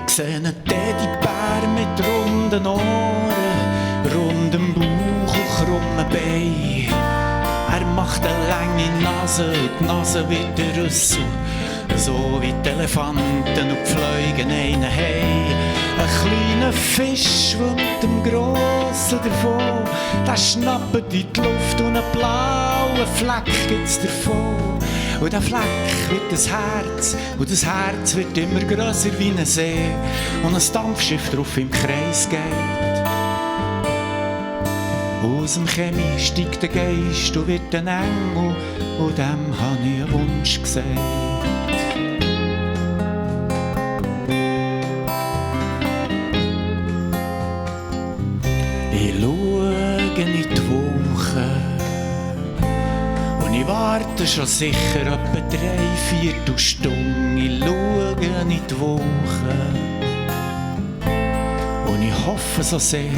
Ich sehe einen Teddybär mit runden Ohren, rundem Bauch und krummen Beinen. Er macht eine lange Nase und die Nase wie der Rüssel, so wie die Elefanten und die Fliegen einen haben. Ein kleiner Fisch schwimmt dem Grossen davon, der schnappt in die Luft und einen blauen Fleck gibt's davon. Und der Fleck wird das Herz, und das Herz wird immer grösser wie ein See und ein Dampfschiff drauf im Kreis geht. Aus dem Chemie steigt der Geist und wird ein Engel, und dem habe ich einen Wunsch gesagt. Ich schaue in die Wolken und ich warte schon sicher etwa 3/4 Stunden. Ich schaue in die Wolken und ich hoffe so sehr,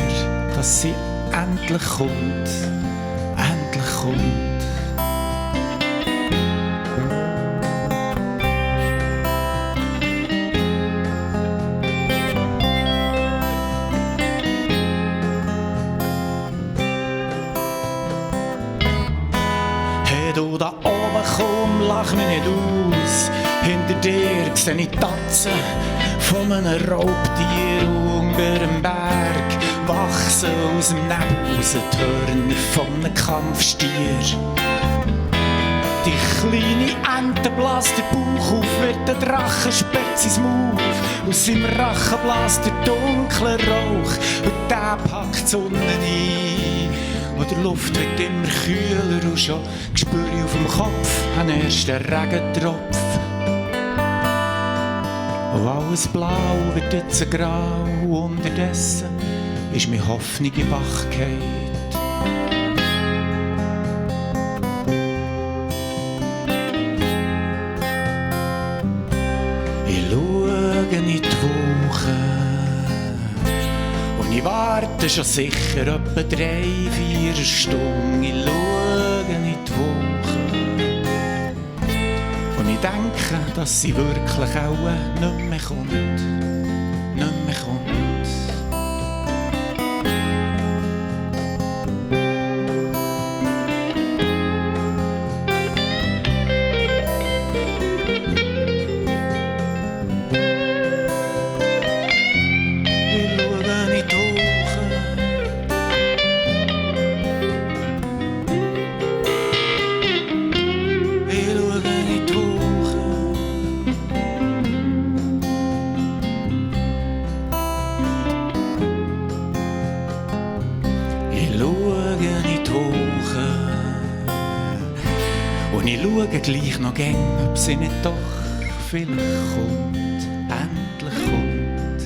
dass sie endlich kommt, endlich kommt. Hey du da oben, komm, lach mich nicht aus. Hinter dir seh ich die Tatze von einem Raubtier unter dem Berg. Wachsen aus dem Nebel raus die Hörner von einem Kampfstier. Die kleine Ente bläst den Bauch auf, wird der Drache sperrt sein Maul. Aus seinem Rachen bläst der dunkle Rauch und der packt die Sonne ein. Und die Luft wird immer kühler und schon spüre ich auf dem Kopf einen ersten Regentropf. Und alles blau wird jetzt grau, unterdessen ist meine Hoffnung in Wachkeit. Ich schaue in die Wolken und ich warte schon sicher etwa 3/4 Stunden. Ich schaue in die Wolken und ich denke, dass sie wirklich auch nicht mehr kommt. Nicht mehr kommt. Und ich schaue gleich noch gern, ob sie nicht doch vielleicht kommt, endlich kommt.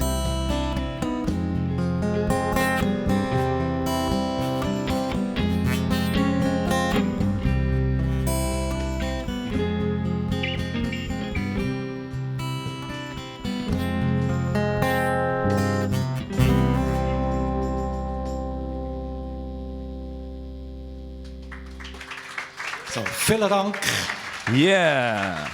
So, vielen Dank. Yeah!